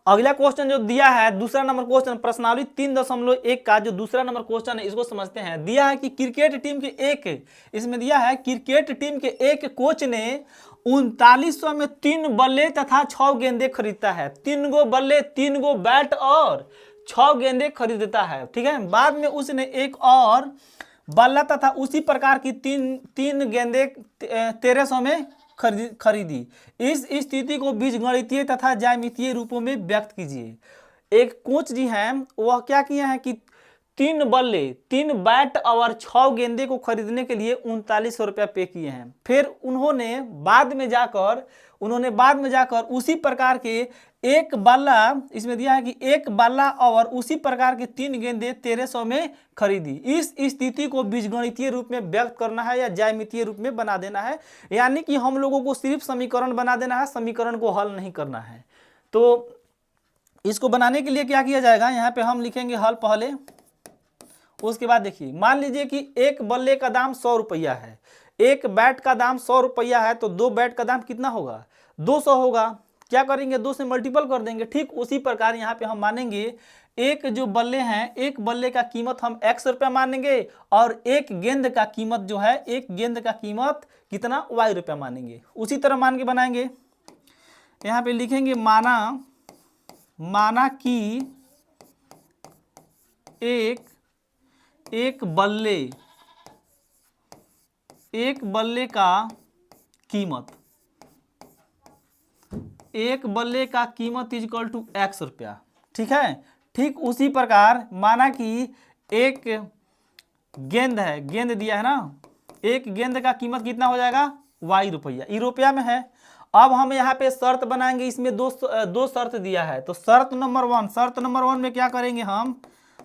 अगला क्वेश्चन जो दिया है दूसरा नंबर क्वेश्चन प्रश्नावली 3.1 का जो दूसरा नंबर क्वेश्चन है इसको समझते हैं। दिया है कि क्रिकेट टीम के इसमें दिया है क्रिकेट टीम के एक कोच ने 3900 में 3 बल्ले तथा 6 गेंदे खरीदता है। 3 गो बल्ले, 3 गो बैट और 6 गेंदे खरीदता है, ठीक है। बाद में उसने एक और बल्ला तथा उसी प्रकार की तीन गेंदे 1300 में खरीदी। इस स्थिति को बीजगणितीय तथा ज्यामितीय रूपों में व्यक्त कीजिए। एक कोच जी हैं, वह क्या किए हैं कि 3 बल्ले, 3 बैट और 6 गेंदे को खरीदने के लिए 3900 रुपया पे किए हैं। फिर उन्होंने बाद में जाकर उसी प्रकार के एक बल्ला, इसमें दिया है कि एक बल्ला और उसी प्रकार के 3 गेंदे 1300 में खरीदी। इस स्थिति को बीजगणितीय रूप में व्यक्त करना है या ज्यामितीय रूप में बना देना है, यानी कि हम लोगों को सिर्फ समीकरण बना देना है, समीकरण को हल नहीं करना है। तो इसको बनाने के लिए क्या किया जाएगा, यहाँ पे हम लिखेंगे हल पहले, उसके बाद देखिए मान लीजिए कि एक बल्ले का दाम 100 रुपया है, एक बैट का दाम 100 रुपया है, तो 2 बैट का दाम कितना होगा, 200 होगा। क्या करेंगे, 2 से मल्टीपल कर देंगे। ठीक उसी प्रकार यहाँ पे हम मानेंगे एक जो बल्ले हैं, एक बल्ले का कीमत हम x रुपया मानेंगे और एक गेंद का कीमत जो है, एक गेंद का कीमत कितना y रुपया मानेंगे। उसी तरह मान के बनाएंगे। यहाँ पे लिखेंगे माना कि एक बल्ले का कीमत इक्वल टू x रुपया, ठीक है। ठीक उसी प्रकार माना कि एक गेंद है, गेंद दिया है ना, एक गेंद का कीमत कितना हो जाएगा, y रुपया, ई रुपया में है। अब हम यहाँ पे शर्त बनाएंगे, इसमें दो शर्त दिया है। तो शर्त नंबर वन में क्या करेंगे हम,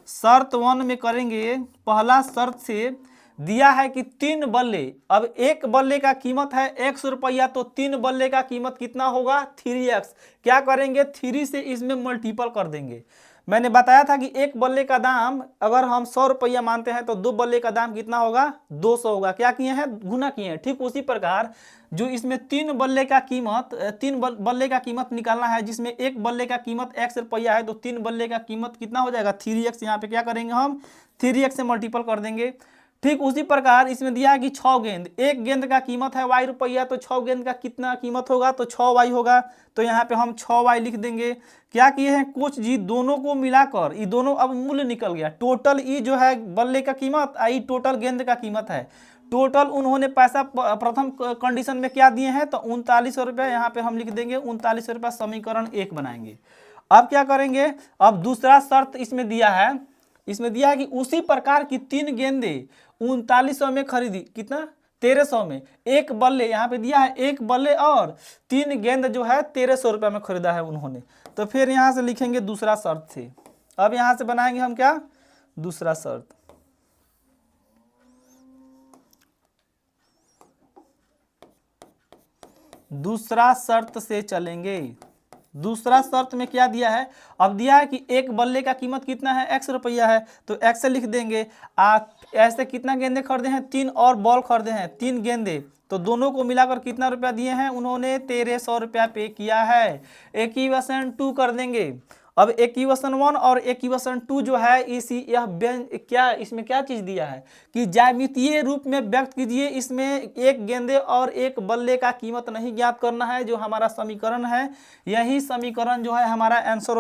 शर्त 1 में करेंगे, पहला शर्त से दिया है कि 3 बल्ले, अब एक बल्ले का कीमत है x रुपया, तो 3 बल्ले का कीमत कितना होगा, 3x। क्या करेंगे, 3 से इसमें मल्टीपल कर देंगे। मैंने बताया था कि एक बल्ले का दाम अगर हम 100 रुपया मानते हैं तो 2 बल्ले का दाम कितना होगा, 200 होगा। क्या किए हैं, गुना किए हैं। ठीक उसी प्रकार जो इसमें 3 बल्ले का कीमत निकालना है, जिसमें एक बल्ले का कीमत x रुपया है, तो 3 बल्ले का कीमत कितना हो जाएगा, 3x। यहाँ पे क्या करेंगे हम, 3x से मल्टीपल कर देंगे। ठीक उसी प्रकार इसमें दिया है कि 6 गेंद, एक गेंद का कीमत है y रुपया, तो 6 गेंद का कितना कीमत होगा, तो 6y होगा। तो यहाँ पे हम 6y लिख देंगे। क्या किए हैं कोच जी, दोनों को मिलाकर, ये दोनों अब मूल्य निकल गया, टोटल ई जो है बल्ले का कीमत, आई टोटल गेंद का कीमत है। टोटल उन्होंने पैसा प्रथम कंडीशन में क्या दिए हैं, तो 3900 रुपया। यहाँ पे हम लिख देंगे 3900 रुपया, समीकरण 1 बनाएंगे। अब क्या करेंगे, अब दूसरा शर्त इसमें दिया है कि उसी प्रकार की 3 गेंदे 3900 में खरीदी, कितना, 1300 में। एक बल्ले यहाँ पे दिया है, एक बल्ले और 3 गेंद जो है 1300 रुपया में खरीदा है उन्होंने। तो फिर यहाँ से लिखेंगे दूसरा शर्त से। अब यहाँ से बनाएंगे हम क्या, दूसरा शर्त। दूसरा शर्त से चलेंगे। दूसरा शर्त में क्या दिया है, अब दिया है कि एक बल्ले का कीमत कितना है, x रुपया है, तो x से लिख देंगे। ऐसे कितना गेंदे खरीदे हैं, 3 और बॉल खरीदे हैं, 3 गेंदे, तो दोनों को मिलाकर कितना रुपया दिए हैं उन्होंने, 1300 रुपया पे किया है। इक्वेशन 2 कर देंगे। अब इक्वेशन 1 और इक्वेशन 2 जो है इसमें क्या चीज दिया है कि ज्यामितीय रूप में व्यक्त कीजिए। इसमें एक गेंदे और एक बल्ले का कीमत नहीं ज्ञात करना है, जो हमारा समीकरण है, यही समीकरण जो है हमारा आंसर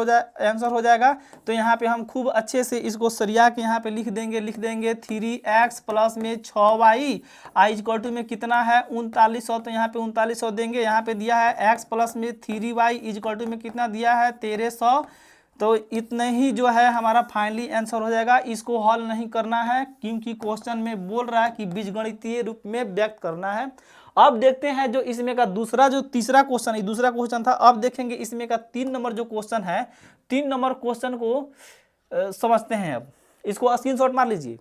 हो जाएगा। तो यहाँ पे हम खूब अच्छे से इसको सरिया के यहाँ पे लिख देंगे 3x प्लस में 6y आई इक्वल टू में कितना है 3900, तो यहाँ पे 3900 देंगे। यहाँ पे दिया है x प्लस में 3y इक्वल टू में कितना दिया है 1300। तो इतने ही जो है हमारा फाइनली आंसर हो जाएगा। इसको हल नहीं करना है क्योंकि क्वेश्चन में बोल रहा है कि बीजगणितीय रूप में व्यक्त करना है। अब देखते हैं जो इसमें का तीसरा क्वेश्चन है, दूसरा क्वेश्चन था। अब देखेंगे इसमें का 3 नंबर जो क्वेश्चन है, 3 नंबर क्वेश्चन को समझते हैं। अब इसको स्क्रीनशॉट मार लीजिए।